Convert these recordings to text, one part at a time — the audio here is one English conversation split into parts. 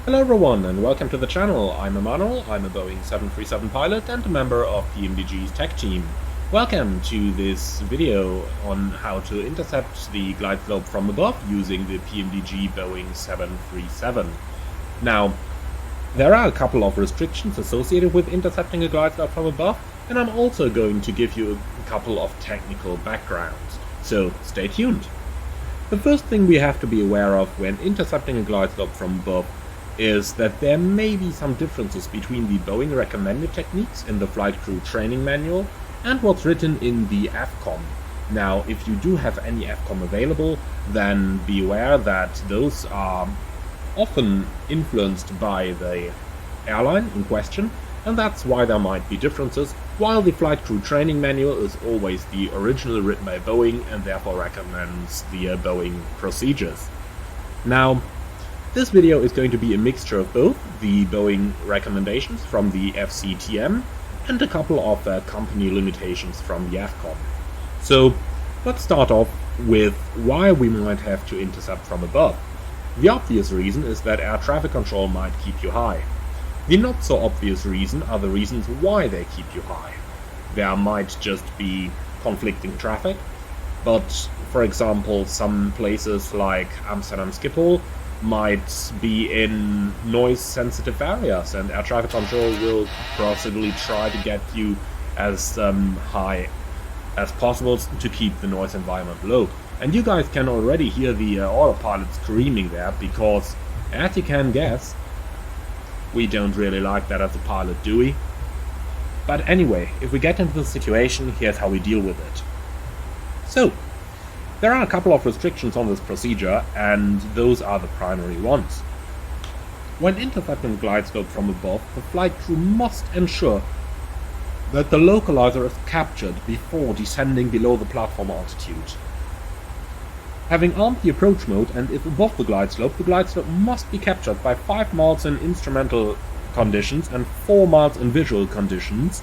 Hello everyone and welcome to the channel. I'm Emanuel, I'm a Boeing 737 pilot and a member of the MDG's tech team. Welcome to this video on how to intercept the glide slope from above using the PMDG Boeing 737. Now, there are a couple of restrictions associated with intercepting a glide slope from above, and I'm also going to give you a couple of technical backgrounds, so stay tuned. The first thing we have to be aware of when intercepting a glide slope from above is that there may be some differences between the Boeing recommended techniques in the flight crew training manual and what's written in the AFCOM. Now, if you do have any AFCOM available, then be aware that those are often influenced by the airline in question, and that's why there might be differences, while the flight crew training manual is always the original written by Boeing and therefore recommends the Boeing procedures. Now, this video is going to be a mixture of both the Boeing recommendations from the FCTM and a couple of company limitations from the AFCOM. So let's start off with why we might have to intercept from above. The obvious reason is that air traffic control might keep you high. The not so obvious reason are the reasons why they keep you high. There might just be conflicting traffic, but for example some places like Amsterdam Schiphol might be in noise-sensitive areas, and air traffic control will possibly try to get you as high as possible to keep the noise environment low. And you guys can already hear the autopilot screaming there, because, as you can guess, we don't really like that as a pilot, do we? But anyway, if we get into the situation, here's how we deal with it. So, there are a couple of restrictions on this procedure, and those are the primary ones. When intercepting glide slope from above, the flight crew must ensure that the localizer is captured before descending below the platform altitude. Having armed the approach mode, and if above the glide slope must be captured by 5 miles in instrumental conditions and 4 miles in visual conditions.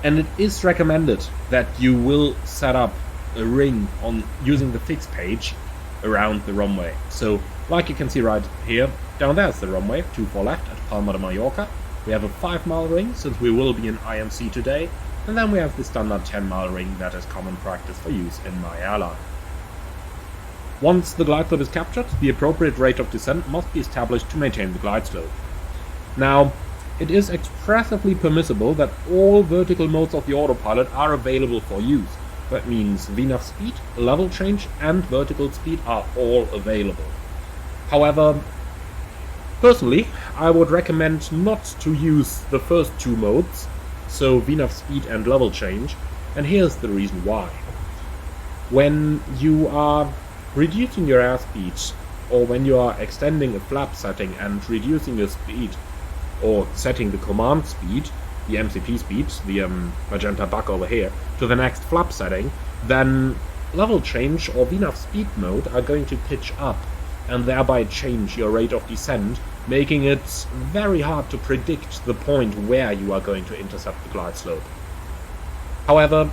And it is recommended that you will set up a ring on using the fixed page around the runway. So, like you can see right here, down there is the runway, 24 left at Palma de Mallorca. We have a 5-mile ring, since we will be in IMC today, and then we have the standard 10-mile ring that is common practice for use in my airline. Once the glide slope is captured, the appropriate rate of descent must be established to maintain the glide slope. Now, it is expressively permissible that all vertical modes of the autopilot are available for use. That means VNAV speed, level change, and vertical speed are all available. However, personally, I would recommend not to use the first two modes, so VNAV speed and level change, and here's the reason why. When you are reducing your airspeed, or when you are extending a flap setting and reducing your speed, or setting the command speed, the MCP speed, the magenta buck over here, to the next flap setting, then level change or VNAV speed mode are going to pitch up and thereby change your rate of descent, making it very hard to predict the point where you are going to intercept the glide slope. However,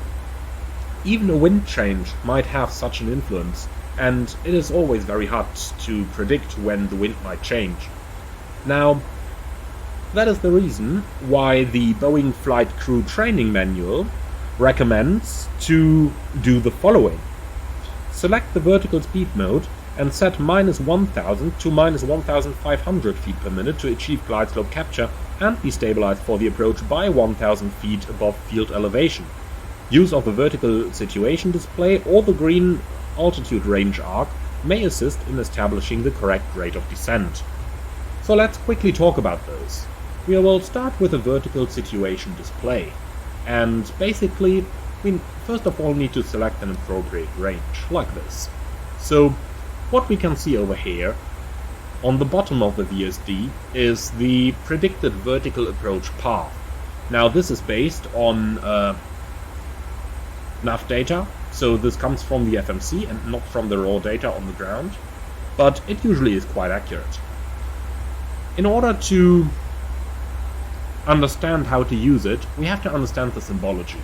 even a wind change might have such an influence, and it is always very hard to predict when the wind might change. Now, that is the reason why the Boeing Flight Crew Training Manual recommends to do the following. Select the vertical speed mode and set -1000 to -1500 feet per minute to achieve glide slope capture and be stabilized for the approach by 1000 feet above field elevation. Use of the vertical situation display or the green altitude range arc may assist in establishing the correct rate of descent. So let's quickly talk about those. We will start with a vertical situation display, and basically we first of all need to select an appropriate range, like this. So what we can see over here on the bottom of the VSD is the predicted vertical approach path. Now this is based on nav data, so this comes from the FMC and not from the raw data on the ground, but it usually is quite accurate. In order to understand how to use it, we have to understand the symbology.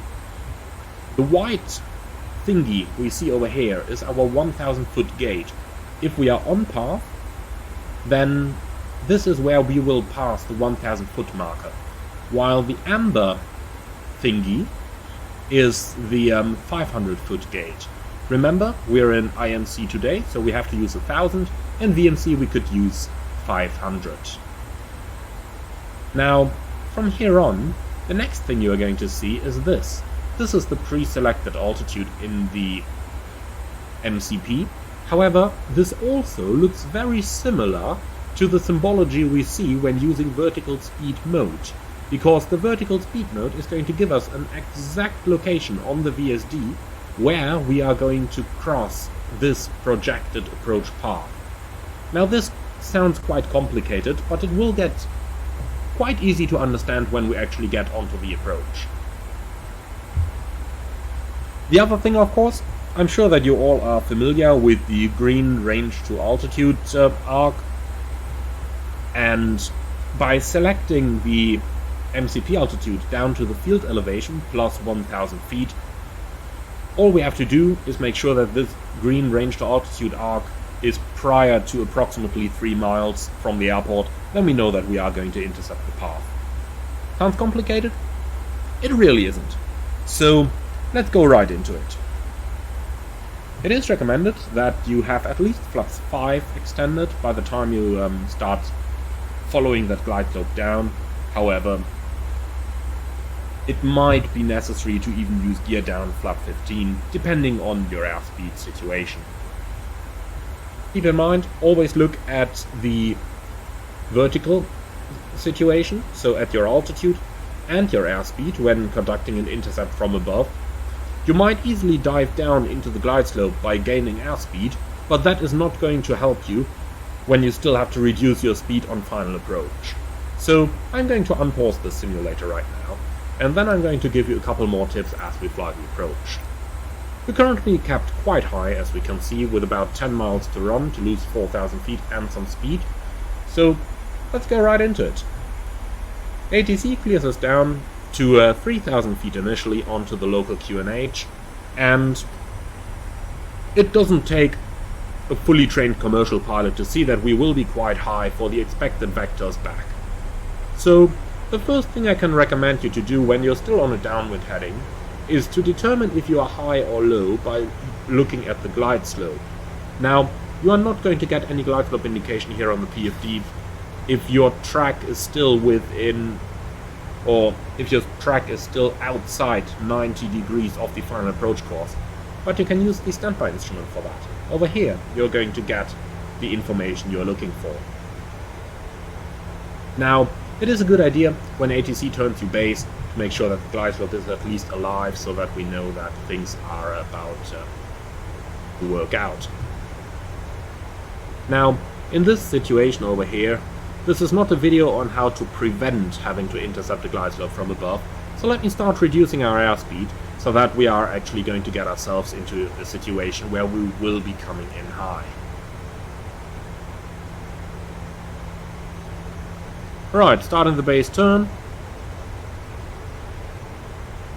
The white thingy we see over here is our 1000 foot gate. If we are on path, then this is where we will pass the 1000 foot marker, while the amber thingy is the 500 foot gauge. Remember, we're in IMC today, so we have to use 1000. In VMC we could use 500. Now, from here on, the next thing you are going to see is this. This is the pre-selected altitude in the MCP. However, this also looks very similar to the symbology we see when using vertical speed mode, because the vertical speed mode is going to give us an exact location on the VSD where we are going to cross this projected approach path. Now this sounds quite complicated, but it will get quite easy to understand when we actually get onto the approach. The other thing, of course, I'm sure that you all are familiar with the green range to altitude arc, and by selecting the MCP altitude down to the field elevation plus 1000 feet, all we have to do is make sure that this green range to altitude arc is prior to approximately 3 miles from the airport. Then we know that we are going to intercept the path. Sounds complicated? It really isn't. So let's go right into it. It is recommended that you have at least flaps 5 extended by the time you start following that glide slope down. However, it might be necessary to even use gear down flap 15, depending on your airspeed situation. Keep in mind, always look at the vertical situation, so at your altitude and your airspeed when conducting an intercept from above. You might easily dive down into the glide slope by gaining airspeed, but that is not going to help you when you still have to reduce your speed on final approach. So I'm going to unpause this simulator right now, and then I'm going to give you a couple more tips as we fly the approach. We're currently capped quite high, as we can see, with about 10 miles to run to lose 4000 feet and some speed. So let's go right into it. ATC clears us down to 3000 feet initially onto the local QNH, and it doesn't take a fully trained commercial pilot to see that we will be quite high for the expected vectors back. So the first thing I can recommend you to do when you're still on a downwind heading is to determine if you are high or low by looking at the glide slope. Now, you are not going to get any glide slope indication here on the PFD if your track is still within, or if your track is still outside 90 degrees of the final approach course, but you can use the standby instrument for that. Over here, you're going to get the information you're looking for. Now, it is a good idea when ATC turns you base to make sure that the glide slope is at least alive, so that we know that things are about to work out. Now, in this situation over here, this is not a video on how to prevent having to intercept the glide slope from above, so let me start reducing our airspeed so that we are actually going to get ourselves into a situation where we will be coming in high. Right, starting the base turn,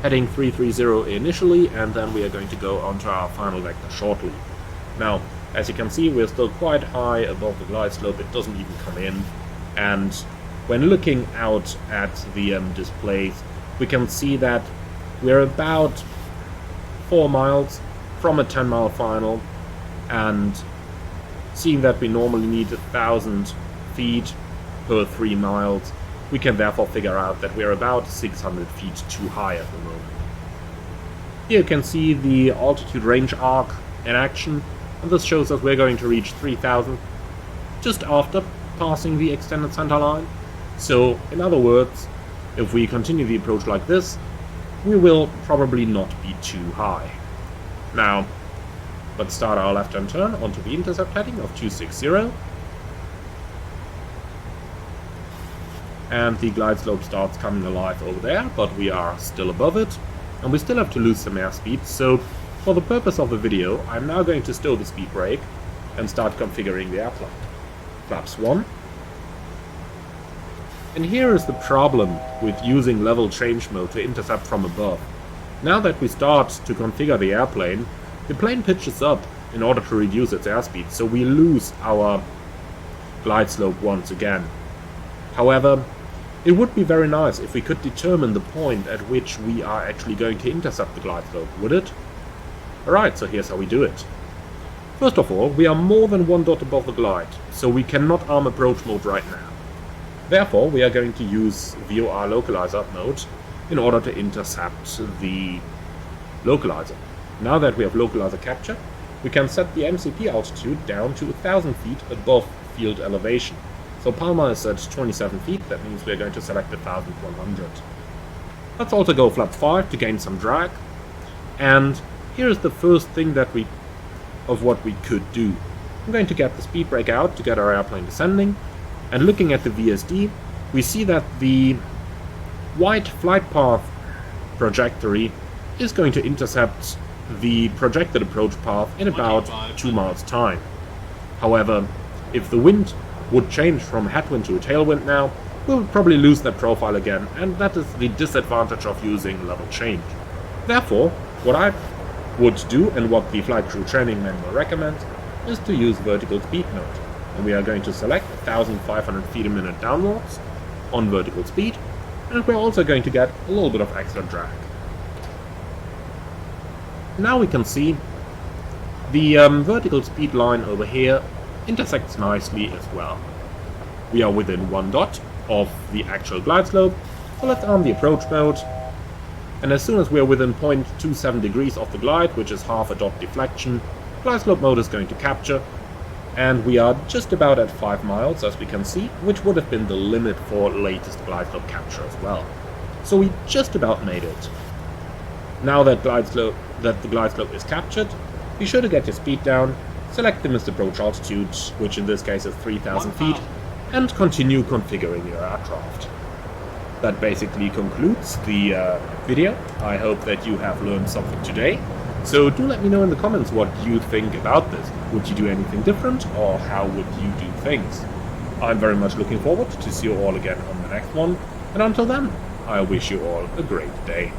heading 330 initially, and then we are going to go onto our final vector shortly. Now, as you can see, we're still quite high above the glide slope, it doesn't even come in, and when looking out at the displays, we can see that we're about 4 miles from a 10-mile final, and seeing that we normally need 1000 feet per 3 miles, we can therefore figure out that we're about 600 feet too high at the moment. Here you can see the altitude range arc in action, and this shows us we're going to reach 3000 just after passing the extended center line. So, in other words, if we continue the approach like this, we will probably not be too high. Now, let's start our left-hand turn onto the intercept heading of 260. And the glide slope starts coming alive over there, but we are still above it, and we still have to lose some airspeed, so for the purpose of the video, I'm now going to stow the speed brake and start configuring the airplane. Flaps 1. And here is the problem with using level change mode to intercept from above. Now that we start to configure the airplane, the plane pitches up in order to reduce its airspeed, so we lose our glide slope once again. However, it would be very nice if we could determine the point at which we are actually going to intercept the glide slope, would it? Alright, so here's how we do it. First of all, we are more than 1 dot above the glide, so we cannot arm approach mode right now. Therefore, we are going to use VOR localizer mode in order to intercept the localizer. Now that we have localizer capture, we can set the MCP altitude down to 1000 feet above field elevation. So Palma is at 27 feet, that means we are going to select 1100. Let's also go flap 5 to gain some drag. And here is the first thing of what we could do. I'm going to get the speed brake out to get our airplane descending. And looking at the VSD, we see that the white flight path trajectory is going to intercept the projected approach path in about 2 miles time. However, if the wind would change from headwind to a tailwind now, we would probably lose that profile again, and that is the disadvantage of using level change. Therefore, what I would do, and what the flight crew training manual recommends, is to use vertical speed mode. And we are going to select 1500 feet a minute downwards on vertical speed, and we're also going to get a little bit of extra drag. Now we can see the vertical speed line over here intersects nicely as well. We are within 1 dot of the actual glide slope, so let's arm the approach mode. And as soon as we are within 0.27 degrees of the glide, which is half a dot deflection, glide slope mode is going to capture, and we are just about at 5 miles, as we can see, which would have been the limit for latest glide slope capture as well. So we just about made it. Now that the glide slope is captured, be sure to get your speed down, select the missed approach altitude, which in this case is 3000 feet, and continue configuring your aircraft. That basically concludes the video. I hope that you have learned something today. So do let me know in the comments what you think about this. Would you do anything different, or how would you do things? I'm very much looking forward to see you all again on the next one, and until then, I wish you all a great day.